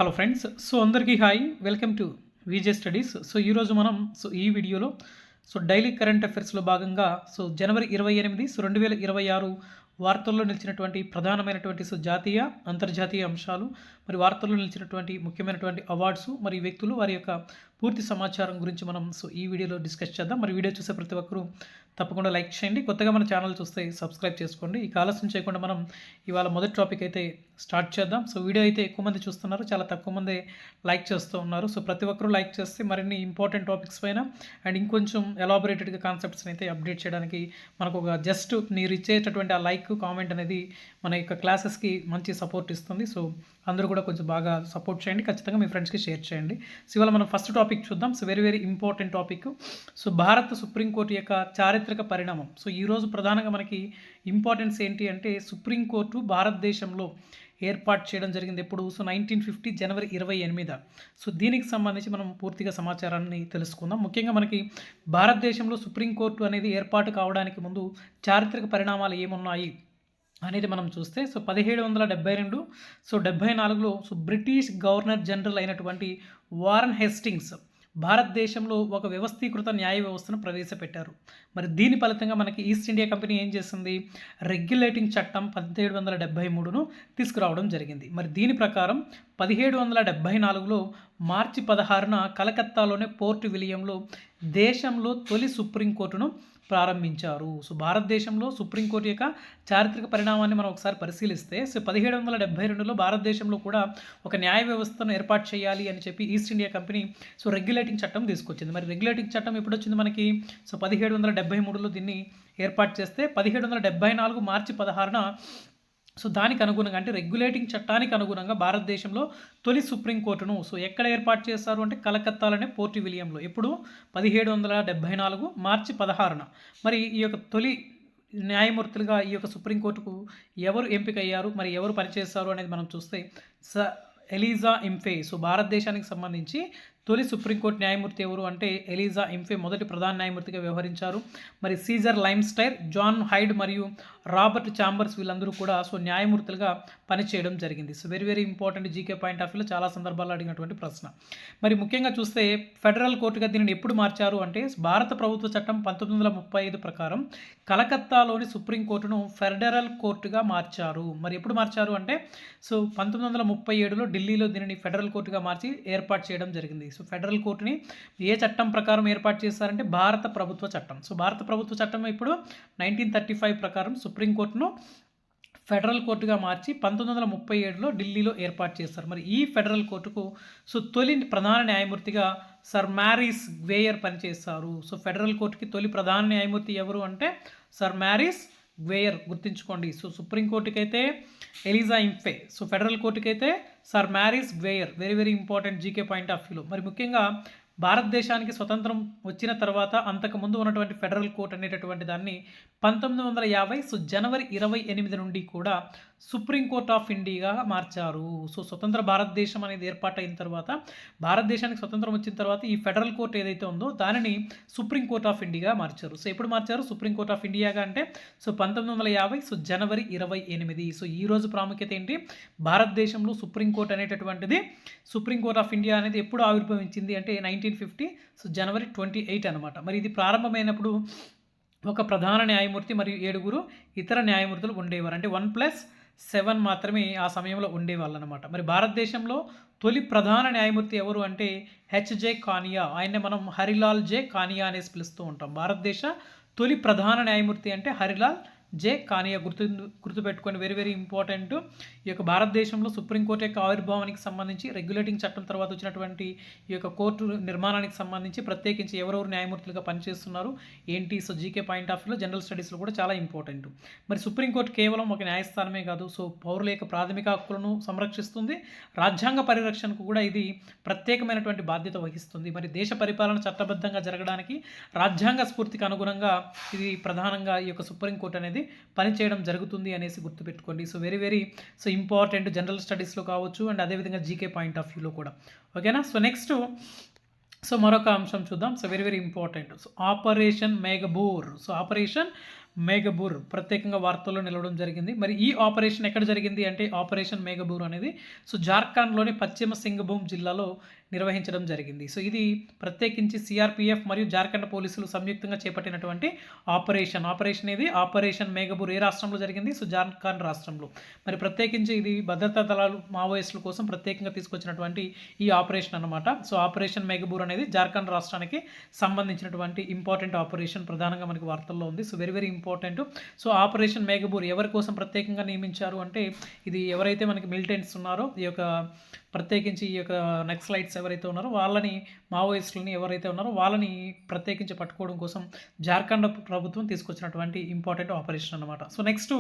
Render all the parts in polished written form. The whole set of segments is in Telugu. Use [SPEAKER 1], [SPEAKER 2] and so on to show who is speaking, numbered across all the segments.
[SPEAKER 1] Hello friends. అందరికీ hi, welcome to VJ studies. ఈరోజు మనం ఈ వీడియోలో డైలీ కరెంట్ అఫైర్స్లో భాగంగా జనవరి 28 2026 వార్తల్లో నిలిచినటువంటి ప్రధానమైనటువంటి జాతీయ అంతర్జాతీయ అంశాలు, మరి వార్తల్లో నిలిచినటువంటి ముఖ్యమైనటువంటి అవార్డ్స్, మరి వ్యక్తులు వారి యొక్క పూర్తి సమాచారం గురించి మనం ఈ వీడియోలో డిస్కస్ చేద్దాం. మరి వీడియో చూసే ప్రతి ఒక్కరూ తప్పకుండా లైక్ చేయండి. కొత్తగా మన ఛానల్ చూస్తే సబ్స్క్రైబ్ చేసుకోండి. ఈ ఆలస్యం చేయకుండా మనం ఇవాళ మొదటి టాపిక్ అయితే స్టార్ట్ చేద్దాం. వీడియో అయితే ఎక్కువ మంది చూస్తున్నారు, చాలా తక్కువ మంది లైక్ చేస్తూ ఉన్నారు. ప్రతి ఒక్కరూ లైక్ చేస్తే మరిన్ని ఇంపార్టెంట్ టాపిక్స్ పైన అండ్ ఇంకొంచెం ఎలాబొరేటెడ్గా కాన్సెప్ట్స్ని అయితే అప్డేట్ చేయడానికి మనకు ఒక జస్ట్ మీరు ఇచ్చేటటువంటి ఆ లైక్ కామెంట్ అనేది మన యొక్క క్లాసెస్కి మంచి సపోర్ట్ ఇస్తుంది. అందరూ కూడా కొంచెం బాగా సపోర్ట్ చేయండి. ఖచ్చితంగా మీ ఫ్రెండ్స్కి షేర్ చేయండి. ఇవాళ మనం ఫస్ట్ టాపిక్ చూద్దాం. Very important topic. భారత సుప్రీంకోర్టు యొక్క చారిత్రక పరిణామం. ఈరోజు ప్రధానంగా మనకి ఇంపార్టెన్స్ ఏంటి అంటే, సుప్రీంకోర్టు భారతదేశంలో ఏర్పాటు చేయడం జరిగింది ఎప్పుడు? 1950 జనవరి 28. దీనికి సంబంధించి మనం పూర్తిగా సమాచారాన్ని తెలుసుకుందాం. ముఖ్యంగా మనకి భారతదేశంలో సుప్రీంకోర్టు అనేది ఏర్పాటు కావడానికి ముందు చారిత్రక పరిణామాలు ఏమున్నాయి అనేది మనం చూస్తే 1772 74లో బ్రిటిష్ గవర్నర్ జనరల్ అయినటువంటి వారన్ హేస్టింగ్స్ భారతదేశంలో ఒక వ్యవస్థీకృత న్యాయ వ్యవస్థను ప్రవేశపెట్టారు. మరి దీని ఫలితంగా మనకి ఈస్ట్ ఇండియా కంపెనీ ఏం చేసింది? రెగ్యులేటింగ్ చట్టం 1773ను తీసుకురావడం జరిగింది. మరి దీని ప్రకారం 1774లో మార్చి 16న కలకత్తాలోని పోర్ట్ విలియంలో దేశంలో తొలి సుప్రీంకోర్టును ప్రారంభించారు. భారతదేశంలో సుప్రీంకోర్టు యొక్క చారిత్రక పరిణామాన్ని మనం ఒకసారి పరిశీలిస్తే 1772లో భారతదేశంలో కూడా ఒక న్యాయ వ్యవస్థను ఏర్పాటు చేయాలి అని చెప్పి ఈస్ట్ ఇండియా కంపెనీ రెగ్యులేటింగ్ చట్టం తీసుకొచ్చింది. మరి రెగ్యులేటింగ్ చట్టం ఎప్పుడు వచ్చింది మనకి? 1773లో దీన్ని ఏర్పాటు చేస్తే 1774 మార్చి 16న దానికి అనుగుణంగా అంటే రెగ్యులేటింగ్ చట్టానికి అనుగుణంగా భారతదేశంలో తొలి సుప్రీంకోర్టును ఎక్కడ ఏర్పాటు చేస్తారు అంటే కలకత్తాలోనే పోర్ట్ విలియంలో. ఎప్పుడు? 1774 మార్చి 16న. మరి ఈ యొక్క తొలి న్యాయమూర్తులుగా ఈ యొక్క సుప్రీంకోర్టుకు ఎవరు ఎంపికయ్యారు, మరి ఎవరు పనిచేస్తారు అనేది మనం చూస్తే ఎలిజా ఇంఫే. భారతదేశానికి సంబంధించి తొలి సుప్రీంకోర్టు న్యాయమూర్తి ఎవరు అంటే ఎలిజా ఇంఫే మొదటి ప్రధాన న్యాయమూర్తిగా వ్యవహరించారు. మరి సీజర్ లైమ్స్టైర్, జాన్ హైడ్ మరియు రాబర్ట్ చాంబర్స్ వీళ్ళందరూ కూడా న్యాయమూర్తులుగా పనిచేయడం జరిగింది. Very important GK point of వ్యూలో చాలా సందర్భాల్లో అడిగినటువంటి ప్రశ్న. మరి ముఖ్యంగా చూస్తే ఫెడరల్ కోర్టుగా దీనిని ఎప్పుడు మార్చారు అంటే భారత ప్రభుత్వ చట్టం 1935 ప్రకారం కలకత్తాలోని సుప్రీంకోర్టును ఫెడరల్ కోర్టుగా మార్చారు. మరి ఎప్పుడు మార్చారు అంటే 1937లో ఢిల్లీలో దీనిని ఫెడరల్ కోర్టుగా మార్చి ఏర్పాటు చేయడం జరిగింది. ఫెడరల్ కోర్టుని ఏ చట్టం ప్రకారం ఏర్పాటు చేశారంటే భారత ప్రభుత్వ చట్టం. భారత ప్రభుత్వ చట్టం ఇప్పుడు 1935 ప్రకారం సుప్రీంకోర్టును ఫెడరల్ కోర్టుగా మార్చి 1937లో ఢిల్లీలో ఏర్పాటు చేస్తారు. మరి ఈ ఫెడరల్ కోర్టుకు తొలి ప్రధాన న్యాయమూర్తిగా సర్ మ్యారిస్ గ్వేయర్ పనిచేస్తారు. ఫెడరల్ కోర్టుకి తొలి ప్రధాన న్యాయమూర్తి ఎవరు అంటే సర్ మ్యారిస్ గ్వేయర్. గుర్తుంచుకోండి. సుప్రీంకోర్టుకి అయితే ఎలిజా ఇంఫే, ఫెడరల్ కోర్టుకి అయితే sir Maurice Gwyer. Very important GK point of వ్యూలో. మరి ముఖ్యంగా భారతదేశానికి స్వతంత్రం వచ్చిన తర్వాత అంతకుముందు ఉన్నటువంటి ఫెడరల్ కోర్ట్ అనేటటువంటి దాన్ని 1950 జనవరి 28 నుండి కూడా సుప్రీంకోర్ట్ ఆఫ్ ఇండియాగా మార్చారు. స్వతంత్ర భారతదేశం అనేది ఏర్పాటైన తర్వాత, భారతదేశానికి స్వతంత్రం వచ్చిన తర్వాత ఈ ఫెడరల్ కోర్ట్ ఏదైతే ఉందో దానిని సుప్రీంకోర్ట్ ఆఫ్ ఇండియాగా మార్చారు. ఎప్పుడు మార్చారు సుప్రీంకోర్ట్ ఆఫ్ ఇండియాగా అంటే 1950 జనవరి 28. ఈ రోజు ప్రాముఖ్యత ఏంటి? భారతదేశంలో సుప్రీంకోర్ట్ అనేటటువంటిది సుప్రీంకోర్ట్ ఆఫ్ ఇండియా అనేది ఎప్పుడు ఆవిర్భవించింది అంటే 1950 జనవరి 28 అనమాట. మరి ఇది ప్రారంభమైనప్పుడు ఒక ప్రధాన న్యాయమూర్తి మరియు 7 ఇతర న్యాయమూర్తులు ఉండేవారు. అంటే 1+7 మాత్రమే ఆ సమయంలో ఉండేవాళ్ళు అనమాట. మరి భారతదేశంలో తొలి ప్రధాన న్యాయమూర్తి ఎవరు అంటే హెచ్జే కానియా. ఆయన్నే మనం హరిలాల్ జే కానియా అనేసి పిలుస్తూ ఉంటాం. భారతదేశ తొలి ప్రధాన న్యాయమూర్తి అంటే హరిలాల్ జే కానియా. గుర్తుపెట్టుకొని వెరీ ఇంపార్టెంట్. ఈ యొక్క భారతదేశంలో సుప్రీంకోర్టు యొక్క ఆవిర్భావానికి సంబంధించి రెగ్యులేటింగ్ చట్టం తర్వాత వచ్చినటువంటి ఈ యొక్క కోర్టు నిర్మాణానికి సంబంధించి ప్రత్యేకించి ఎవరెవరు న్యాయమూర్తులుగా పనిచేస్తున్నారు ఏంటి జీకే పాయింట్ ఆఫ్ వ్యూలో జనరల్ స్టడీస్లో కూడా చాలా ఇంపార్టెంట్. మరి సుప్రీంకోర్టు కేవలం ఒక న్యాయస్థానమే కాదు, పౌరుల యొక్క ప్రాథమిక హక్కులను సంరక్షిస్తుంది. రాజ్యాంగ పరిరక్షణకు కూడా ఇది ప్రత్యేకమైనటువంటి బాధ్యత వహిస్తుంది. మరి దేశ పరిపాలన చట్టబద్ధంగా జరగడానికి రాజ్యాంగ స్ఫూర్తికి అనుగుణంగా ఇది ప్రధానంగా ఈ యొక్క సుప్రీంకోర్టు అనేది పనిచేయడం జరుగుతుంది అనేసి గుర్తుపెట్టుకోండి. వెరీ ఇంపార్టెంట్ జనరల్ స్టడీస్లో కావచ్చు అండ్ అదేవిధంగా జీకే పాయింట్ ఆఫ్ వ్యూలో కూడా. ఓకేనా? నెక్స్ట్ మరొక అంశం చూద్దాం. Very important. ఆపరేషన్ మేఘబూర్. ఆపరేషన్ మేఘబూర్ ప్రత్యేకంగా వార్తల్లో నిలవడం జరిగింది. మరి ఈ ఆపరేషన్ ఎక్కడ జరిగింది అంటే ఆపరేషన్ మేఘబూర్ అనేది సో జార్ఖండ్‌లోని పశ్చిమ సింగభూమ్ జిల్లాలో నిర్వహించడం జరిగింది. సో ఇది ప్రత్యేకించి సిఆర్‌పీఎఫ్ మరియు జార్ఖండ్ పోలీసులు సంయుక్తంగా చేపట్టినటువంటి ఆపరేషన్ ఇది ఆపరేషన్ మేఘబూర్ ఏ రాష్ట్రంలో జరిగింది? సో జార్ఖండ్ రాష్ట్రంలో. మరి ప్రత్యేకించి ఇది భద్రతా దళాలు మావోయిస్టుల కోసం ప్రత్యేకంగా తీసుకొచ్చినటువంటి ఈ ఆపరేషన్ అన్నమాట. సో ఆపరేషన్ మేఘబూర్ అనేది జార్ఖండ్ రాష్ట్రానికి సంబంధించినటువంటి ఇంపార్టెంట్ ఆపరేషన్ ప్రధానంగా మనకి వార్తల్లో ఉంది. So very important. So operation Meghaburu ఎవరి కోసం ప్రత్యేకంగా నియమించారు అంటే ఇది ఎవరైతే మనకి మిలిటెంట్స్ ఉన్నారో ఈ యొక్క ప్రత్యేకించి ఈ యొక్క నక్సలైట్స్ ఎవరైతే ఉన్నారో వాళ్ళని మావోయిస్టులని ఎవరైతే ఉన్నారో వాళ్ళని ప్రత్యేకించి పట్టుకోవడం కోసం జార్ఖండ్ ప్రభుత్వం తీసుకొచ్చినటువంటి ఇంపార్టెంట్ ఆపరేషన్ అనమాట. సో నెక్స్ట్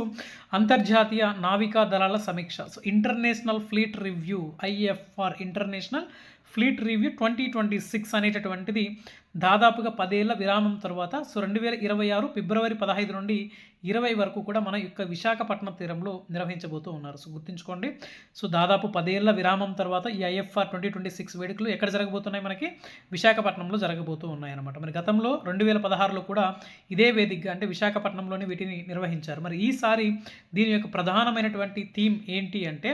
[SPEAKER 1] అంతర్జాతీయ నావికా దళాల సమీక్ష. So international fleet review IFR international fleet review 2026 అనేటటువంటిది దాదాపుగా 10 ఏళ్ల విరామం తర్వాత సో 2026 ఫిబ్రవరి 15 నుండి 20 వరకు కూడా మన యొక్క విశాఖపట్నం తీరంలో నిర్వహించబోతూ ఉన్నారు. సో గుర్తుంచుకోండి. సో దాదాపు 10 ఏళ్ల విరామం తర్వాత ఈ IFR 2026 వేడుకలు ఎక్కడ జరగబోతున్నాయి? మనకి విశాఖపట్నంలో జరగబోతూ ఉన్నాయన్నమాట. మరి గతంలో 2016లో కూడా ఇదే వేదికగా అంటే విశాఖపట్నంలోనే వీటిని నిర్వహించారు. మరి ఈసారి దీని యొక్క ప్రధానమైనటువంటి థీమ్ ఏంటి అంటే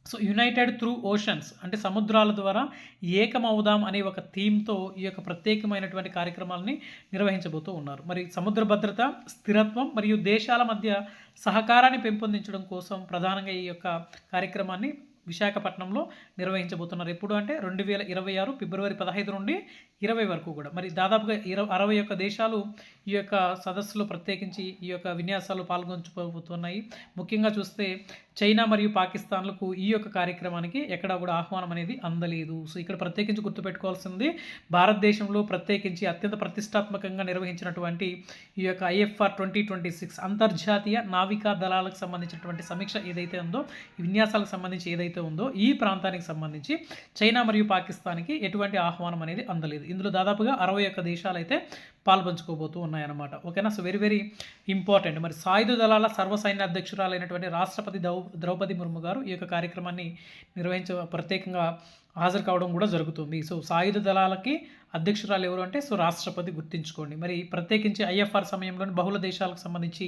[SPEAKER 1] సో యునైటెడ్ త్రూ ఓషన్స్ అంటే సముద్రాల ద్వారా ఏకమవుదాం అనే ఒక థీమ్తో ఈ యొక్క ప్రత్యేకమైనటువంటి కార్యక్రమాలని నిర్వహించబోతూ ఉన్నారు. మరి సముద్ర భద్రత, స్థిరత్వం మరియు దేశాల మధ్య సహకారాన్ని పెంపొందించడం కోసం ప్రధానంగా ఈ యొక్క కార్యక్రమాన్ని విశాఖపట్నంలో నిర్వహించబోతున్నారు. ఎప్పుడు అంటే 2026 ఫిబ్రవరి 15 నుండి 20 వరకు కూడా. మరి దాదాపుగా 61 దేశాలు ఈ యొక్క సదస్సులో ప్రత్యేకించి ఈ యొక్క విన్యాసాలు పాల్గొనబోతున్నాయి. ముఖ్యంగా చూస్తే చైనా మరియు పాకిస్తాన్లకు ఈ యొక్క కార్యక్రమానికి ఎక్కడా కూడా ఆహ్వానం అనేది అందలేదు. సో ఇక్కడ ప్రత్యేకించి గుర్తుపెట్టుకోవాల్సింది భారతదేశంలో ప్రత్యేకించి అత్యంత ప్రతిష్టాత్మకంగా నిర్వహించినటువంటి ఈ యొక్క IFR 2026 అంతర్జాతీయ నావికా దళాలకు సంబంధించినటువంటి సమీక్ష ఏదైతే ఉందో ఈ విన్యాసాలకు సంబంధించి ఏదైతే ఉందో ఈ ప్రాంతానికి సంబంధించి చైనా మరియు పాకిస్తాన్కి ఎటువంటి ఆహ్వానం అనేది అందలేదు. ఇందులో దాదాపుగా 61 దేశాలు అయితే పాల్పంచుకోబోతూ ఉన్నాయన్నమాట. ఓకేనా. So very important. మరి సాయుధ దళాల సర్వసైన్య అధ్యక్షురాలైనటువంటి రాష్ట్రపతి ద్రౌపది ముర్ము గారు ఈ యొక్క కార్యక్రమాన్ని ప్రత్యేకంగా హాజరు కావడం కూడా జరుగుతుంది. సో సాయుధ దళాలకి అధ్యక్షురాలు ఎవరు అంటే సో రాష్ట్రపతి గుర్తుంచుకోండి. మరి ప్రత్యేకించి IFR సమయంలోని బహుళ దేశాలకు సంబంధించి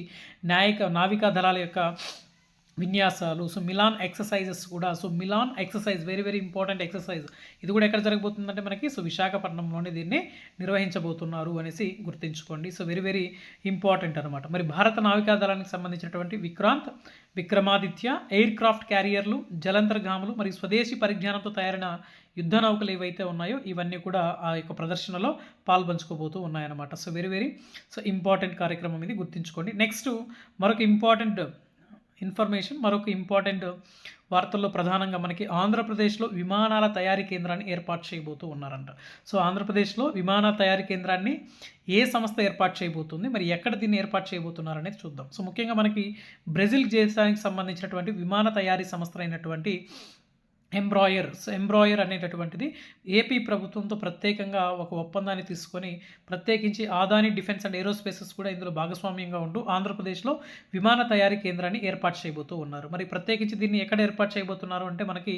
[SPEAKER 1] నావికా దళాల యొక్క విన్యాసాలు సో మిలాన్ ఎక్సర్సైజెస్ కూడా so Milan exercise very important exercise ఇది కూడా ఎక్కడ జరగబోతుందంటే మనకి సో విశాఖపట్నంలోనే దీన్ని నిర్వహించబోతున్నారు అనేసి గుర్తుంచుకోండి. సో వెరీ ఇంపార్టెంట్ అనమాట. మరి భారత నావికా దళానికి సంబంధించినటువంటి విక్రమాదిత్య ఎయిర్ క్రాఫ్ట్ క్యారియర్లు, జలంతర్గాములు మరియు స్వదేశీ పరిజ్ఞానంతో తయారైన యుద్ధ నౌకలు ఏవైతే ఉన్నాయో ఇవన్నీ కూడా ఆ యొక్క ప్రదర్శనలో పాల్పంచుకోబోతూ ఉన్నాయన్నమాట. సో వెరీ ఇంపార్టెంట్ కార్యక్రమం ఇది గుర్తుంచుకోండి. నెక్స్ట్ మరొక ఇంపార్టెంట్ వార్తల్లో ప్రధానంగా మనకి ఆంధ్రప్రదేశ్లో విమానాల తయారీ కేంద్రాన్ని ఏర్పాటు చేయబోతూ ఉన్నారంట. సో ఆంధ్రప్రదేశ్లో విమాన తయారీ కేంద్రాన్ని ఏ సంస్థ ఏర్పాటు చేయబోతుంది, మరి ఎక్కడ దీన్ని ఏర్పాటు చేయబోతున్నారనేది చూద్దాం. సో ముఖ్యంగా మనకి బ్రెజిల్ దేశానికి సంబంధించినటువంటి విమాన తయారీ సంస్థ అయినటువంటి ఎంబ్రాయర్ అనేటటువంటిది ఏపీ ప్రభుత్వంతో ప్రత్యేకంగా ఒక ఒప్పందాన్ని తీసుకొని ప్రత్యేకించి ఆదాని డిఫెన్స్ అండ్ ఏరోస్పేసెస్ కూడా ఇందులో భాగస్వామ్యంగా ఉంటూ ఆంధ్రప్రదేశ్లో విమాన తయారీ కేంద్రాన్ని ఏర్పాటు చేయబోతూ ఉన్నారు. మరి ప్రత్యేకించి దీన్ని ఎక్కడ ఏర్పాటు చేయబోతున్నారు అంటే మనకి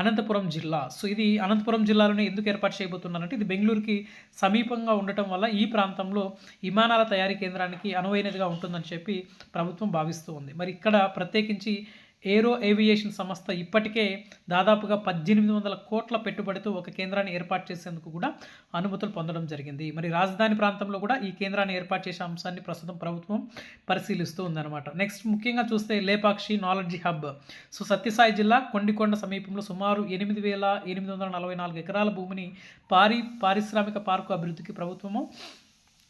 [SPEAKER 1] అనంతపురం జిల్లా. సో ఇది అనంతపురం జిల్లాలోనే ఎందుకు ఏర్పాటు చేయబోతున్నారంటే ఇది బెంగళూరుకి సమీపంగా ఉండటం వల్ల ఈ ప్రాంతంలో విమానాల తయారీ కేంద్రానికి అనువైనదిగా ఉంటుందని చెప్పి ప్రభుత్వం భావిస్తూ ఉంది. మరి ఇక్కడ ప్రత్యేకించి ఏరో ఏవియేషన్ సంస్థ ఇప్పటికే దాదాపుగా 1800 కోట్ల పెట్టుబడితో ఒక కేంద్రాన్ని ఏర్పాటు చేసేందుకు కూడా అనుమతులు పొందడం జరిగింది. మరి రాజధాని ప్రాంతంలో కూడా ఈ కేంద్రాన్ని ఏర్పాటు చేసే అంశాన్ని ప్రస్తుతం ప్రభుత్వం పరిశీలిస్తూ ఉందన్నమాట. నెక్స్ట్ ముఖ్యంగా చూస్తే Lepakshi knowledge hub. So Sathya Sai జిల్లా కొండికొండ సమీపంలో సుమారు 8,844 ఎకరాల భూమిని పారిశ్రామిక పార్కు అభివృద్ధికి ప్రభుత్వము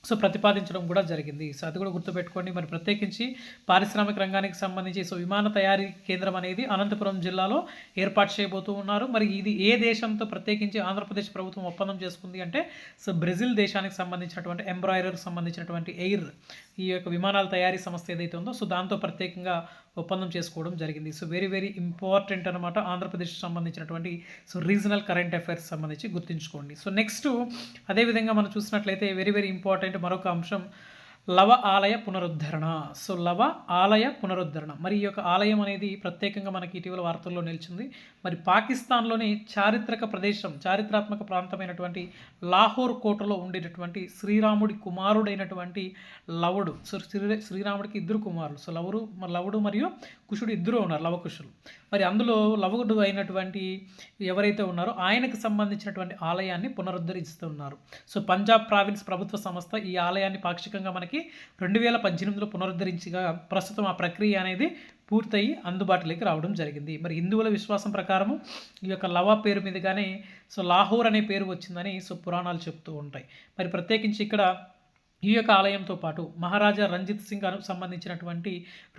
[SPEAKER 1] సో ప్రతిపాదించడం కూడా జరిగింది. సో అది కూడా గుర్తుపెట్టుకోండి. మరి ప్రత్యేకించి పారిశ్రామిక రంగానికి సంబంధించి సో విమాన తయారీ కేంద్రం అనేది అనంతపురం జిల్లాలో ఏర్పాటు చేయబోతూ ఉన్నారు. మరి ఇది ఏ దేశంతో ప్రత్యేకించి ఆంధ్రప్రదేశ్ ప్రభుత్వం ఒప్పందం చేసుకుంది అంటే సో బ్రెజిల్ దేశానికి సంబంధించినటువంటి ఎంబ్రాయిడర్కి సంబంధించినటువంటి ఎయిర్ ఈ యొక్క విమానాల తయారీ సంస్థ ఏదైతే ఉందో సో దాంతో ప్రత్యేకంగా ఒప్పందం చేసుకోవడం జరిగింది. సో వెరీ ఇంపార్టెంట్ అనమాట ఆంధ్రప్రదేశ్కి సంబంధించినటువంటి సో రీజనల్ కరెంట్ అఫైర్స్ సంబంధించి గుర్తుంచుకోండి. సో నెక్స్ట్ అదేవిధంగా మనం చూసినట్లయితే వెరీ ఇంపార్టెంట్ మరొక అంశం లవ ఆలయ పునరుద్ధరణ. సో లవ ఆలయ పునరుద్ధరణ. మరి ఈ యొక్క ఆలయం అనేది ప్రత్యేకంగా మనకి ఇటీవల వార్తల్లో నిలిచింది. మరి పాకిస్తాన్లోని చారిత్రక ప్రదేశం, చారిత్రాత్మక ప్రాంతమైనటువంటి లాహోర్ కోటలో ఉండేటటువంటి శ్రీరాముడి కుమారుడైనటువంటి లవుడు. సో శ్రీరాముడికి ఇద్దరు కుమారులు. సో లవుడు మరియు కుషుడు ఇద్దరు ఉన్నారు, లవకుశులు. మరి అందులో లవుడు అయినటువంటి ఎవరైతే ఉన్నారో ఆయనకు సంబంధించినటువంటి ఆలయాన్ని పునరుద్ధరిస్తున్నారు. సో పంజాబ్ ప్రావిన్స్ ప్రభుత్వ సంస్థ ఈ ఆలయాన్ని పాక్షికంగా మనకి 2018లో పునరుద్ధరించగా ప్రస్తుతం ఆ ప్రక్రియ అనేది పూర్తయి అందుబాటులోకి రావడం జరిగింది. మరి హిందువుల విశ్వాసం ప్రకారము ఈ యొక్క లవా పేరు మీదుగానే సో లాహోర్ అనే పేరు వచ్చిందని సో పురాణాలు చెప్తూ ఉంటాయి. మరి ప్రత్యేకించి ఇక్కడ ఈ యొక్క ఆలయంతో పాటు మహారాజా రంజిత్ సింగ్ సంబంధించినటువంటి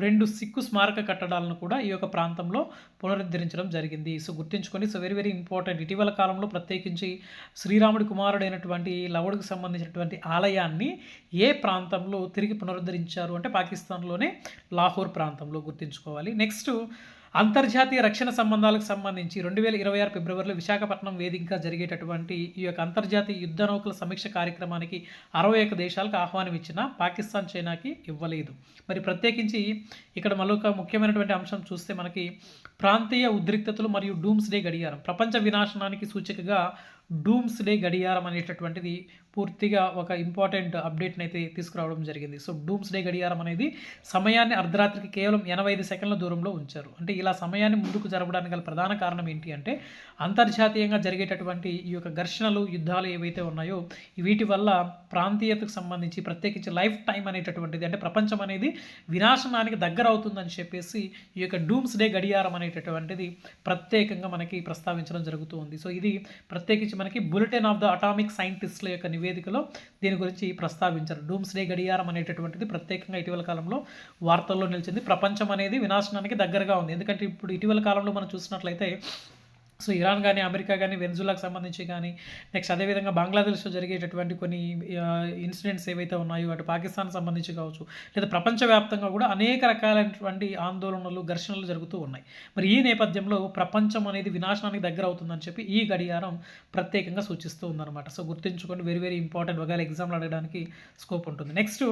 [SPEAKER 1] 2 సిక్కు స్మారక కట్టడాలను కూడా ఈ యొక్క ప్రాంతంలో పునరుద్ధరించడం జరిగింది. సో గుర్తుంచుకొని, సో వెరీ వెరీ ఇంపార్టెంట్. ఇటీవల కాలంలో ప్రత్యేకించి శ్రీరాముడి కుమారుడైనటువంటి లవుడికి సంబంధించినటువంటి ఆలయాన్ని ఏ ప్రాంతంలో తిరిగి పునరుద్ధరించారు అంటే పాకిస్తాన్లోనే లాహోర్ ప్రాంతంలో గుర్తుంచుకోవాలి. నెక్స్ట్ అంతర్జాతీయ రక్షణ సంబంధాలకు సంబంధించి 2026 ఫిబ్రవరిలో విశాఖపట్నం వేదికగా జరిగేటటువంటి ఈ యొక్క అంతర్జాతీయ యుద్ధ నౌకల సమీక్ష కార్యక్రమానికి 61 దేశాలకు ఆహ్వానం ఇచ్చినా పాకిస్తాన్ చైనాకి ఇవ్వలేదు. మరి ప్రత్యేకించి ఇక్కడ మరొక ముఖ్యమైనటువంటి అంశం చూస్తే మనకి ప్రాంతీయ ఉద్రిక్తతలు మరియు డూమ్స్ డే గడియారం, ప్రపంచ వినాశనానికి సూచికగా డూమ్స్ డే గడియారం అనేటటువంటిది పూర్తిగా ఒక ఇంపార్టెంట్ అప్డేట్ని అయితే తీసుకురావడం జరిగింది. సో డూమ్స్ డే గడియారం అనేది సమయాన్ని అర్ధరాత్రికి కేవలం 85 సెకండ్ల దూరంలో ఉంచారు. అంటే ఇలా సమయాన్ని ముందుకు జరపడానికి గల ప్రధాన కారణం ఏంటి అంటే అంతర్జాతీయంగా జరిగేటటువంటి ఈ యొక్క ఘర్షణలు, యుద్ధాలు ఏవైతే ఉన్నాయో వీటి వల్ల ప్రాంతీయతకు సంబంధించి ప్రత్యేకించి లైఫ్ టైం అనేటటువంటిది, అంటే ప్రపంచం అనేది వినాశనానికి దగ్గర అవుతుందని చెప్పేసి ఈ యొక్క డూమ్స్ డే గడియారం అనేటటువంటిది ప్రత్యేకంగా మనకి ప్రస్తావించడం జరుగుతూ ఉంది. సో ఇది ప్రత్యేకించి మనకి బులెటిన్ ఆఫ్ ద అటామిక్ సైంటిస్ట్ల యొక్క నివేదికలో దీని గురించి ప్రస్తావించారు. డూమ్స్ డే గడియారం అనేటటువంటిది ప్రత్యేకంగా ఇటీవల కాలంలో వార్తల్లో నిలిచింది. ప్రపంచం అనేది వినాశనానికి దగ్గరగా ఉంది. ఎందుకంటే ఇప్పుడు ఇటీవల కాలంలో మనం చూసినట్లయితే సో ఇరాన్ కానీ, అమెరికా కానీ, వెన్జులాకు సంబంధించి కానీ, నెక్స్ట్ అదేవిధంగా బంగ్లాదేశ్లో జరిగేటటువంటి కొన్ని ఇన్సిడెంట్స్ ఏవైతే ఉన్నాయో అటు పాకిస్తాన్ సంబంధించి కావచ్చు, లేదా ప్రపంచవ్యాప్తంగా కూడా అనేక రకాలైనటువంటి ఆందోళనలు, ఘర్షణలు జరుగుతూ ఉన్నాయి. మరి ఈ నేపథ్యంలో ప్రపంచం అనేది వినాశనానికి దగ్గర అవుతుందని చెప్పి ఈ గడియారం ప్రత్యేకంగా సూచిస్తూ ఉందన్నమాట. సో గుర్తుంచుకోండి, వెరీ వెరీ ఇంపార్టెంట్. ఒకవేళ ఎగ్జామ్లు అడగడానికి స్కోప్ ఉంటుంది. నెక్స్ట్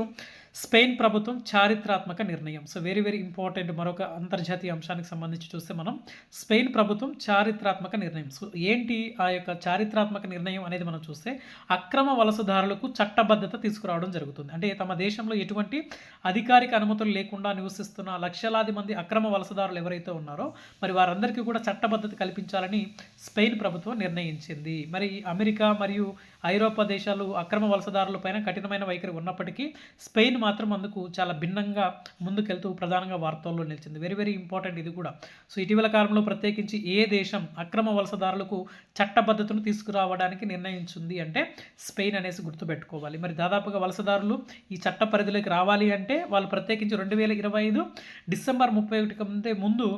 [SPEAKER 1] స్పెయిన్ ప్రభుత్వం చారిత్రాత్మక నిర్ణయం. So very very important. మరొక అంతర్జాతీయ అంశానికి సంబంధించి చూస్తే మనం స్పెయిన్ ప్రభుత్వం చారిత్రాత్మక నిర్ణయం. సో ఏంటి ఆ యొక్క చారిత్రాత్మక నిర్ణయం అనేది మనం చూస్తే అక్రమ వలసదారులకు చట్టబద్ధత తీసుకురావడం జరుగుతుంది. అంటే తమ దేశంలో ఎటువంటి అధికారిక అనుమతులు లేకుండా నివసిస్తున్న లక్షలాది మంది అక్రమ వలసదారులు ఎవరైతే ఉన్నారో మరి వారందరికీ కూడా చట్టబద్ధత కల్పించాలని స్పెయిన్ ప్రభుత్వం నిర్ణయించింది. మరి అమెరికా మరియు ఐరోపా దేశాలు అక్రమ వలసదారులపైన కఠినమైన వైఖరి ఉన్నప్పటికీ స్పెయిన్ మాత్రం అందుకు చాలా భిన్నంగా ముందుకెళ్తూ ప్రధానంగా వార్తల్లో నిలిచింది. వెరీ వెరీ ఇంపార్టెంట్ ఇది కూడా. సో ఇటీవల కాలంలో ప్రత్యేకించి ఏ దేశం అక్రమ వలసదారులకు చట్టబద్ధతను తీసుకురావడానికి నిర్ణయించింది అంటే స్పెయిన్ అనేసి గుర్తుపెట్టుకోవాలి. మరి దాదాపుగా వలసదారులు ఈ చట్ట పరిధిలోకి రావాలి అంటే వాళ్ళు ప్రత్యేకించి 2025 డిసెంబర్ 31 కంటే ముందు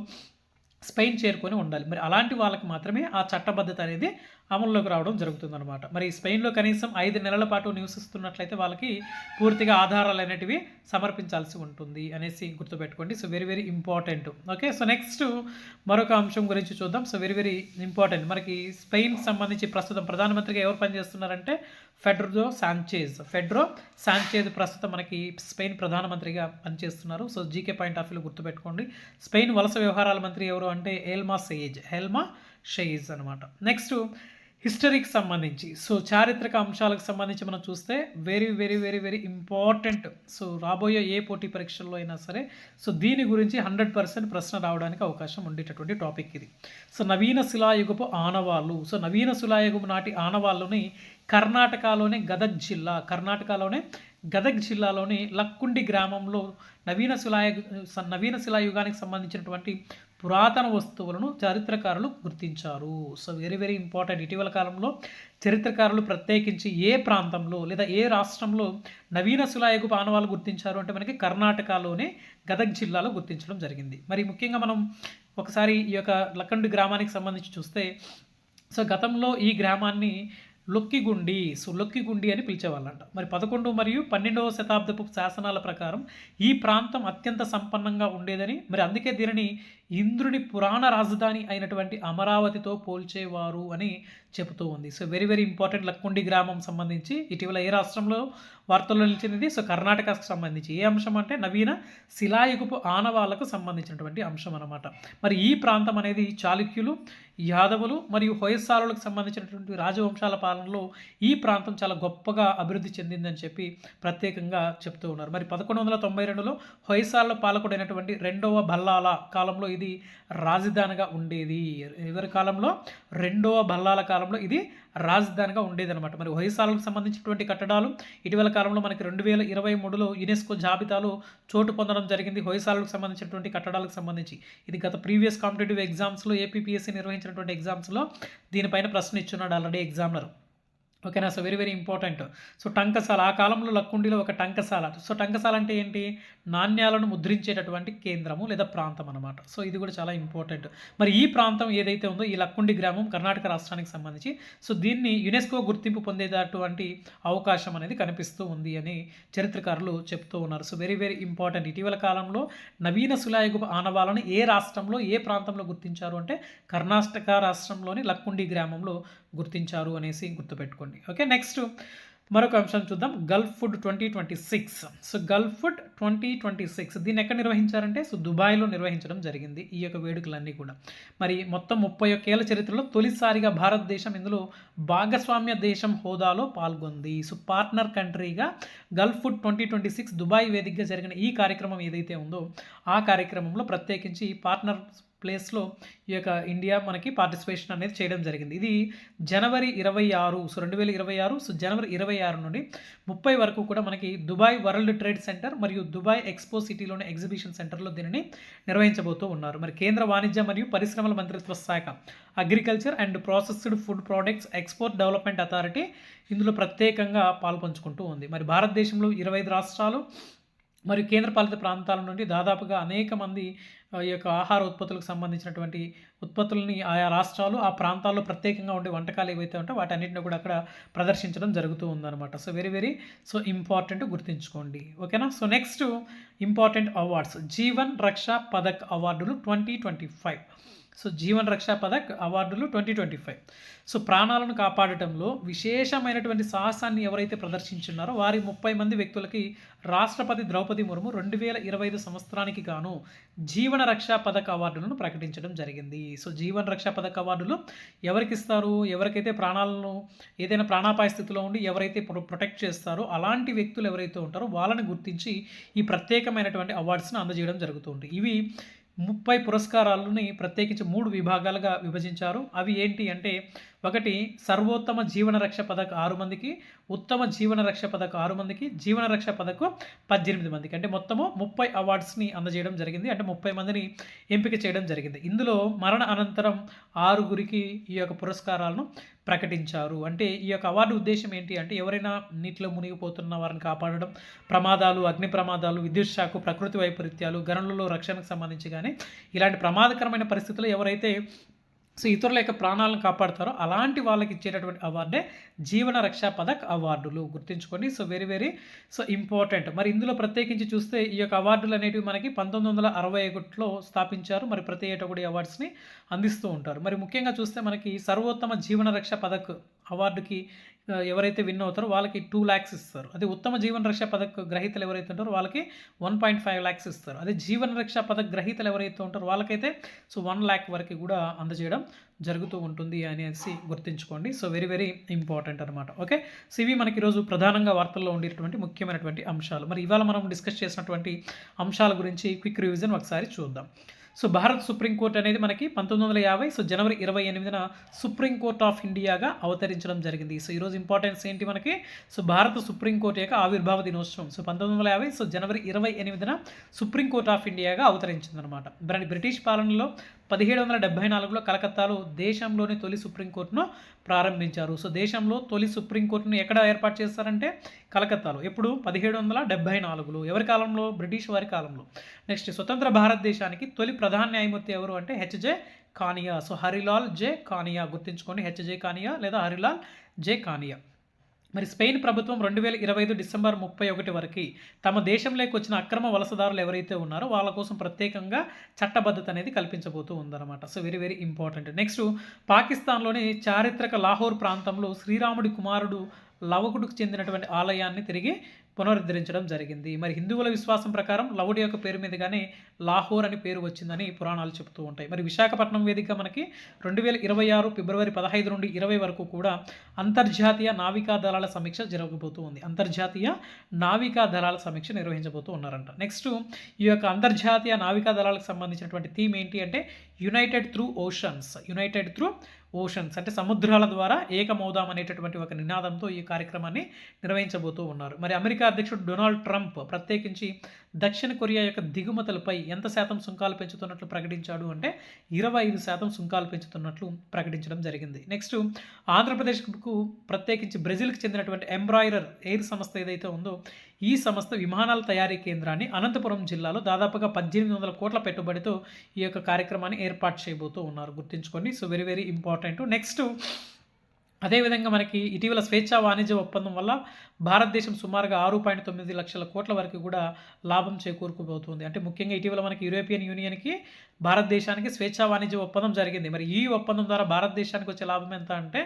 [SPEAKER 1] స్పెయిన్ చేరుకొని ఉండాలి. మరి అలాంటి వాళ్ళకి మాత్రమే ఆ చట్టబద్ధత అనేది అమల్లోకి రావడం జరుగుతుందన్నమాట. మరి స్పెయిన్లో కనీసం 5 నెలల పాటు నివసిస్తున్నట్లయితే వాళ్ళకి పూర్తిగా ఆధారాలు అనేటివి సమర్పించాల్సి ఉంటుంది అనేసి గుర్తుపెట్టుకోండి. So very very important. Okay, so next మరొక అంశం గురించి చూద్దాం. So very very important. మనకి స్పెయిన్ సంబంధించి ప్రస్తుతం ప్రధానమంత్రిగా ఎవరు పనిచేస్తున్నారంటే ఫెడ్రో సాంచేజ్ ప్రస్తుతం మనకి స్పెయిన్ ప్రధానమంత్రిగా పనిచేస్తున్నారు. సో జీకే పాయింట్ ఆఫ్ వ్యూలో గుర్తుపెట్టుకోండి. స్పెయిన్ వలస వ్యవహారాల మంత్రి ఎవరు అంటే హెల్మా షెయిజ్ అనమాట. నెక్స్ట్ హిస్టరీకి సంబంధించి, సో చారిత్రక అంశాలకు సంబంధించి మనం చూస్తే very very very very important. So రాబోయే ఏ పోటీ పరీక్షల్లో అయినా సరే సో దీని గురించి 100% ప్రశ్న రావడానికి అవకాశం ఉండేటటువంటి టాపిక్ ఇది. సో నవీన శిలాయుగపు ఆనవాళ్ళు. సో నవీన శిలాయుగపు నాటి ఆనవాళ్ళని కర్ణాటకలోని గదగ్ జిల్లాలోని లక్కుండి గ్రామంలో నవీన శిలాయుగానికి సంబంధించినటువంటి పురాతన వస్తువులను చరిత్రకారులు గుర్తించారు. So very very important. ఇటీవల కాలంలో చరిత్రకారులు ప్రత్యేకించి ఏ ప్రాంతంలో లేదా ఏ రాష్ట్రంలో నవీన శిలాయుగపు ఆనవాళ్ళు గుర్తించారు అంటే మనకి కర్ణాటకలోనే గదగ్ జిల్లాలో గుర్తించడం జరిగింది. మరి ముఖ్యంగా మనం ఒకసారి ఈ యొక్క లక్కండి గ్రామానికి సంబంధించి చూస్తే సో గతంలో ఈ గ్రామాన్ని లొక్కిగుండి అని పిలిచేవాళ్ళంట. మరి 11 మరియు 12వ శతాబ్దపు శాసనాల ప్రకారం ఈ ప్రాంతం అత్యంత సంపన్నంగా ఉండేదని, మరి అందుకే దీనిని ఇంద్రుని పురాణ రాజధాని అయినటువంటి అమరావతితో పోల్చేవారు అని చెబుతూ ఉంది. So very very important. Lakkundi గ్రామం సంబంధించి ఇటీవల ఏ రాష్ట్రంలో వార్తల్లో నిలిచింది? సో కర్ణాటకకు సంబంధించి. ఏ అంశం అంటే నవీన శిలాయుగపు ఆనవాళ్లకు సంబంధించినటువంటి అంశం అన్నమాట. మరి ఈ ప్రాంతం అనేది చాళుక్యులు, యాదవులు మరియు హొయసాలులకు సంబంధించినటువంటి రాజవంశాల పాలనలో ఈ ప్రాంతం చాలా గొప్పగా అభివృద్ధి చెందిందని చెప్పి ప్రత్యేకంగా చెప్తూ ఉన్నారు. మరి 1192లో హొయసాల పాలకుడైనటువంటి రెండవ బల్లాల కాలంలో ఇది రాజధానిగా ఉండేది. ఎవరి కాలంలో? రెండవ బల్లాల కాలంలో ఇది రాజధానిగా ఉండేదన్నమాట. మరి హొయసాలకు సంబంధించినటువంటి కట్టడాలు ఇటీవల కాలంలో మనకి 2023లో యునెస్కో జాబితాలో చోటు పొందడం జరిగింది. హొయసాలకు సంబంధించినటువంటి కట్టడాలకు సంబంధించి. ఇది గత ప్రీవియస్ కాంపిటేటివ్ ఎగ్జామ్స్లో ఏపీపీఎస్సీ నిర్వహించినటువంటి ఎగ్జామ్స్లో దీనిపైన ప్రశ్న ఇచ్చున్నాడు ఆల్రెడీ ఎగ్జామినర్. ఓకేనా? So very very important. So టంకసాల, ఆ కాలంలో లక్కుండిలో ఒక టంకసాల. సో టంకసాల అంటే ఏంటి? నాణ్యాలను ముద్రించేటటువంటి కేంద్రము లేదా ప్రాంతం అనమాట. సో ఇది కూడా చాలా ఇంపార్టెంట్. మరి ఈ ప్రాంతం ఏదైతే ఉందో ఈ లక్కుండి గ్రామం కర్ణాటక రాష్ట్రానికి సంబంధించి సో దీన్ని యునెస్కో గుర్తింపు పొందేటటువంటి అవకాశం అనేది కనిపిస్తూ ఉంది అని చరిత్రకారులు చెప్తూ ఉన్నారు. So very very important. ఇటీవల కాలంలో నవీన శిలాయుగపు ఆనవాళ్ళను ఏ రాష్ట్రంలో ఏ ప్రాంతంలో గుర్తించారు అంటే కర్ణాటక రాష్ట్రంలోని లక్కుండి గ్రామంలో గుర్తించారు అనేసి గుర్తుపెట్టుకోండి. ఓకే, నెక్స్ట్ మరొక అంశం చూద్దాం. Gulf food 2026. So Gulf food 2026 దీన్ని ఎక్కడ నిర్వహించారంటే సో దుబాయ్లో నిర్వహించడం జరిగింది ఈ యొక్క వేడుకలన్నీ కూడా. మరి మొత్తం 31 ఏళ్ల చరిత్రలో తొలిసారిగా భారతదేశం ఇందులో భాగస్వామ్య దేశం హోదాలో పాల్గొంది. సో పార్ట్నర్ కంట్రీగా గల్ఫ్ ఫుడ్ 2026 దుబాయ్ వేదికగా జరిగిన ఈ కార్యక్రమం ఏదైతే ఉందో ఆ కార్యక్రమంలో ప్రత్యేకించి పార్ట్నర్ ప్లేస్లో ఈ యొక్క ఇండియా మనకి పార్టిసిపేషన్ అనేది చేయడం జరిగింది. ఇది జనవరి 26, సో 2026, సో జనవరి 26 నుండి 30 వరకు కూడా మనకి దుబాయ్ వరల్డ్ ట్రేడ్ సెంటర్ మరియు దుబాయ్ ఎక్స్పో సిటీలోని ఎగ్జిబిషన్ సెంటర్లో దీనిని నిర్వహించబోతూ ఉన్నారు. మరి కేంద్ర వాణిజ్య మరియు పరిశ్రమల మంత్రిత్వ శాఖ, agriculture and processed food products export development authority ఇందులో ప్రత్యేకంగా పాల్పంచుకుంటూ ఉంది. మరి భారతదేశంలో 25 రాష్ట్రాలు మరియు కేంద్రపాలిత ప్రాంతాల నుండి దాదాపుగా అనేక మంది ఈ యొక్క ఆహార ఉత్పత్తులకు సంబంధించినటువంటి ఉత్పత్తులని ఆయా రాష్ట్రాలు ఆ ప్రాంతాల్లో ప్రత్యేకంగా ఉండే వంటకాలు ఏవైతే ఉంటే వాటన్నిటిని కూడా అక్కడ ప్రదర్శించడం జరుగుతూ ఉందన్నమాట. So very very so important, గుర్తుంచుకోండి. ఓకేనా? So next important awards. Jeevan Raksha Padak అవార్డులు 2025. సో జీవన్ రక్షా పథక్ అవార్డులు 2025. సో ప్రాణాలను కాపాడటంలో విశేషమైనటువంటి సాహసాన్ని ఎవరైతే ప్రదర్శించున్నారో వారి 30 మంది వ్యక్తులకి రాష్ట్రపతి ద్రౌపది ముర్ము 2025 సంవత్సరానికి గాను జీవన రక్షా పథక్ అవార్డులను ప్రకటించడం జరిగింది. సో జీవన్ రక్షా పథక్ అవార్డులు ఎవరికి ఇస్తారు? ఎవరికైతే ప్రాణాలను ఏదైనా ప్రాణాపాయ స్థితిలో ఉండి ఎవరైతే ప్రొటెక్ట్ చేస్తారో అలాంటి వ్యక్తులు ఎవరైతే ఉంటారో వాళ్ళని గుర్తించి ఈ ప్రత్యేకమైనటువంటి అవార్డ్స్ని అందజేయడం జరుగుతుంది. ఇవి 30 పురస్కారాలని ప్రత్యేకించి 3 విభాగాలుగా విభజించారు. అవి ఏంటి అంటే, ఒకటి సర్వోత్తమ జీవన రక్ష పథక్ 6 మందికి, ఉత్తమ జీవన రక్ష పథక్ 6 మందికి, జీవన రక్ష పథకు 18 మందికి, అంటే మొత్తము 30 అవార్డ్స్ని అందజేయడం జరిగింది. అంటే 30 మందిని ఎంపిక చేయడం జరిగింది. ఇందులో మరణ అనంతరం 6గురికి ఈ యొక్క పురస్కారాలను ప్రకటించారు. అంటే ఈ యొక్క అవార్డు ఉద్దేశం ఏంటి అంటే, ఎవరైనా నీటిలో మునిగిపోతున్న వారిని కాపాడడం, ప్రమాదాలు, అగ్ని ప్రమాదాలు, విద్యుత్ షాకు, ప్రకృతి వైపరీత్యాలు, గనులలో రక్షణకు సంబంధించి కానీ ఇలాంటి ప్రమాదకరమైన పరిస్థితుల్లో ఎవరైతే సో ఇతరుల యొక్క ప్రాణాలను కాపాడతారో అలాంటి వాళ్ళకి ఇచ్చేటటువంటి అవార్డే జీవన రక్షా పథక్ అవార్డులు. గుర్తుంచుకోండి. So very very so important. మరి ఇందులో ప్రత్యేకించి చూస్తే ఈ యొక్క అవార్డులు అనేటివి మనకి 1961లో స్థాపించారు. మరి ప్రతి ఏటా కూడా ఈ అవార్డ్స్ని అందిస్తూ ఉంటారు. మరి ముఖ్యంగా చూస్తే మనకి సర్వోత్తమ జీవన రక్ష పథక్ అవార్డుకి ఎవరైతే విన్ అవుతారో వాళ్ళకి 2 lakhs ఇస్తారు. అదే ఉత్తమ జీవన రక్షా పథక్ గ్రహీతలు ఎవరైతే ఉంటారో వాళ్ళకి 1.5 lakhs ఇస్తారు. అదే జీవన రక్షా పథక్ గ్రహీతలు ఎవరైతే ఉంటారో వాళ్ళకైతే సో 1 lakh వరకు కూడా అందజేయడం జరుగుతూ ఉంటుంది అనేసి గుర్తుంచుకోండి. సో వెరీ వెరీ ఇంపార్టెంట్ అనమాట. ఓకే, సో ఇవి మనకి ఈరోజు ప్రధానంగా వార్తల్లో ఉండేటువంటి ముఖ్యమైనటువంటి అంశాలు. మరి ఇవాళ మనం డిస్కస్ చేసినటువంటి అంశాల గురించి క్విక్ రివిజన్ ఒకసారి చూద్దాం. సో భారత్ సుప్రీంకోర్టు అనేది మనకి 1950 సో జనవరి 28న సుప్రీంకోర్ట్ ఆఫ్ ఇండియాగా అవతరించడం జరిగింది. సో ఈరోజు ఇంపార్టెన్స్ ఏంటి మనకి? సో భారత సుప్రీంకోర్టు యొక్క ఆవిర్భావ దినోత్సవం. సో 1950 సో జనవరి 28న సుప్రీంకోర్ట్ ఆఫ్ ఇండియాగా అవతరించిందనమాట. మరి బ్రిటిష్ పాలనలో 1774లో కలకత్తాలో దేశంలోని తొలి సుప్రీంకోర్టును ప్రారంభించారు. సో దేశంలో తొలి సుప్రీంకోర్టును ఎక్కడ ఏర్పాటు చేస్తారంటే కలకత్తాలో. ఎప్పుడు? 1774లో. ఎవరి కాలంలో? బ్రిటిష్ వారి కాలంలో. నెక్స్ట్, స్వతంత్ర భారతదేశానికి తొలి ప్రధాన న్యాయమూర్తి ఎవరు అంటే హెచ్జే కానియా. సో హరిలాల్ జే కానియా. గుర్తుంచుకోండి, హెచ్జే కానియా లేదా హరిలాల్ జే కానియా. మరి స్పెయిన్ ప్రభుత్వం 2025 డిసెంబర్ 31 వరకు తమ దేశంలోకి వచ్చిన అక్రమ వలసదారులు ఎవరైతే ఉన్నారో వాళ్ళ కోసం ప్రత్యేకంగా చట్టబద్ధత అనేది కల్పించబోతూ ఉందన్నమాట. So very very important. Next పాకిస్తాన్లోని చారిత్రక లాహోర్ ప్రాంతంలో శ్రీరాముడి కుమారుడు లవకుడికి చెందినటువంటి ఆలయాన్ని తిరిగి పునరుద్ధరించడం జరిగింది. మరి హిందువుల విశ్వాసం ప్రకారం లవుడి యొక్క పేరు మీదుగానే లాహోర్ అని పేరు వచ్చిందని పురాణాలు చెబుతూ ఉంటాయి. మరి విశాఖపట్నం వేదిక మనకి 2026 ఫిబ్రవరి 15 నుండి 20 వరకు కూడా అంతర్జాతీయ నావికా దళాల సమీక్ష జరగబోతూ ఉంది. అంతర్జాతీయ నావికా దళాల సమీక్ష నిర్వహించబోతూ ఉన్నారంట. నెక్స్ట్ ఈ యొక్క అంతర్జాతీయ నావికా దళాలకు సంబంధించినటువంటి థీమ్ ఏంటి అంటే United through oceans. United through oceans అంటే సముద్రాల ద్వారా ఏకమవుదాం అనేటటువంటి ఒక నినాదంతో ఈ కార్యక్రమాన్ని నిర్వహించబోతూ ఉన్నారు. మరి అమెరికా అధ్యక్షుడు డొనాల్డ్ ట్రంప్ ప్రత్యేకించి దక్షిణ కొరియా యొక్క దిగుమతులపై ఎంత శాతం సుంకాలు పెంచుతున్నట్లు ప్రకటించాడు అంటే 25% సుంకాలు పెంచుతున్నట్లు ప్రకటించడం జరిగింది. నెక్స్ట్ ఆంధ్రప్రదేశ్కు ప్రత్యేకించి బ్రెజిల్కి చెందినటువంటి ఎంబ్రాయిడర్ ఎయిర్ సంస్థ ఏదైతే ఉందో ఈ సంస్థ విమానాల తయారీ కేంద్రాన్ని అనంతపురం జిల్లాలో దాదాపుగా 1800 కోట్ల పెట్టుబడితో ఈ యొక్క కార్యక్రమాన్ని ఏర్పాటు చేయబోతూ ఉన్నారు. గుర్తుంచుకోండి. So very very important. Next అదేవిధంగా మనకి ఇటీవల స్వేచ్ఛా వాణిజ్య ఒప్పందం వల్ల భారతదేశం సుమారుగా 6.9 లక్షల కోట్ల వరకు కూడా లాభం చేకూరుకుపోతుంది. అంటే ముఖ్యంగా ఇటీవల మనకి యూరోపియన్ యూనియన్కి భారతదేశానికి స్వేచ్ఛా వాణిజ్య ఒప్పందం జరిగింది. మరి ఈ ఒప్పందం ద్వారా భారతదేశానికి వచ్చే లాభం ఎంత అంటే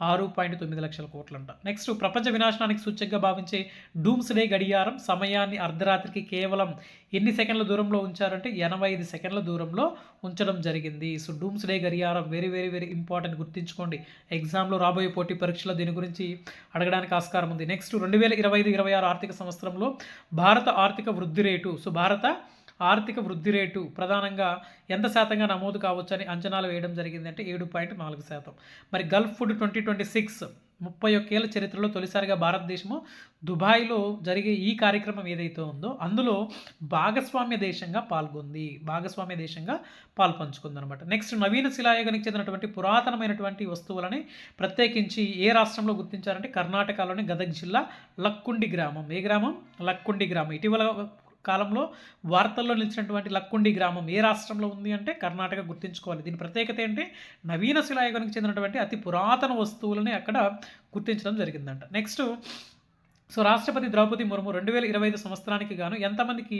[SPEAKER 1] 6.9 లక్షల కోట్లంట. నెక్స్ట్ ప్రపంచ వినాశనానికి సూచకగా భావించే డూమ్స్ డే గడియారం సమయాన్ని అర్ధరాత్రికి కేవలం ఎన్ని సెకండ్ల దూరంలో ఉంచారంటే 85 సెకండ్ల దూరంలో ఉంచడం జరిగింది. సో డూమ్స్ డే గడియారం వెరీ వెరీ వెరీ ఇంపార్టెంట్. గుర్తుంచుకోండి. ఎగ్జామ్లో రాబోయే పోటీ పరీక్షలో దీని గురించి అడగడానికి ఆస్కారం ఉంది. నెక్స్ట్ 2025-26 ఆర్థిక సంవత్సరంలో భారత ఆర్థిక వృద్ధి రేటు భారత ఆర్థిక వృద్ధి రేటు ప్రధానంగా ఎంత శాతంగా నమోదు కావచ్చని అంచనాలు వేయడం జరిగింది అంటే 7.4%. మరి గల్ఫ్ ఫుడ్ 2026 31 ఏళ్ల చరిత్రలో తొలిసారిగా భారతదేశము దుబాయ్లో జరిగే ఈ కార్యక్రమం ఏదైతే ఉందో అందులో భాగస్వామ్య దేశంగా పాల్గొంది. భాగస్వామ్య దేశంగా పాల్పంచుకుందనమాట. నెక్స్ట్ నవీన శిలాయుగానికి చెందినటువంటి పురాతనమైనటువంటి వస్తువులని ప్రత్యేకించి ఏ రాష్ట్రంలో గుర్తించారంటే కర్ణాటకలోని గదగ్ జిల్లా లక్కుండి గ్రామం. ఏ గ్రామం? లక్కుండి గ్రామం. ఇటీవల కాలంలో వార్తల్లో నిలిచినటువంటి లక్కుండి గ్రామం ఏ రాష్ట్రంలో ఉంది అంటే కర్ణాటక. గుర్తుంచుకోవాలి. దీని ప్రత్యేకత ఏంటి? నవీన శిలాయుగానికి చెందినటువంటి అతి పురాతన వస్తువులని అక్కడ గుర్తించడం జరిగిందంట. నెక్స్ట్ సో రాష్ట్రపతి ద్రౌపది ముర్ము 2025 సంవత్సరానికి గాను ఎంతమందికి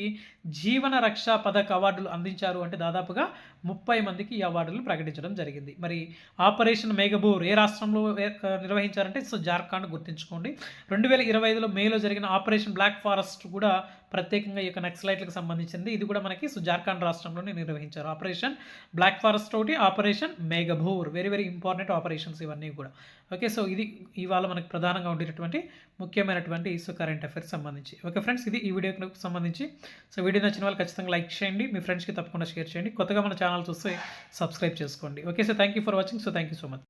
[SPEAKER 1] జీవన రక్ష పథక్ అవార్డులు అందించారు అంటే దాదాపుగా 30 మందికి ఈ అవార్డులు ప్రకటించడం జరిగింది. మరి ఆపరేషన్ మేఘబూర్ ఏ రాష్ట్రంలో నిర్వహించారంటే సో జార్ఖండ్. గుర్తుంచుకోండి. 2025లో మేలో జరిగిన ఆపరేషన్ బ్లాక్ ఫారెస్ట్ కూడా ప్రత్యేకంగా ఈ యొక్క నక్సలైట్లకు సంబంధించింది. ఇది కూడా మనకి జార్ఖండ్ రాష్ట్రంలోనే నిర్వహించారు. ఆపరేషన్ బ్లాక్ ఫారెస్ట్ ఒకటి, operation Meghaburu. Very very important operations ఇవన్నీ కూడా. ఓకే. సో ఇది ఇవాళ మనకు ప్రధానంగా ఉండేటటువంటి ముఖ్యమైనటువంటి కరెంట్ అఫైర్స్ సంబంధించి. ఓకే ఫ్రెండ్స్, ఇది ఈ వీడియోకి సంబంధించి. సో వీడియో నచ్చిన వాళ్ళు ఖచ్చితంగా లైక్ చేయండి, మీ ఫ్రెండ్స్కి తప్పకుండా షేర్ చేయండి. కొత్తగా మన ఛానల్ చూస్తే సబ్స్క్రైబ్ చేసుకోండి. Okay. So thank you for watching. So thank you so much.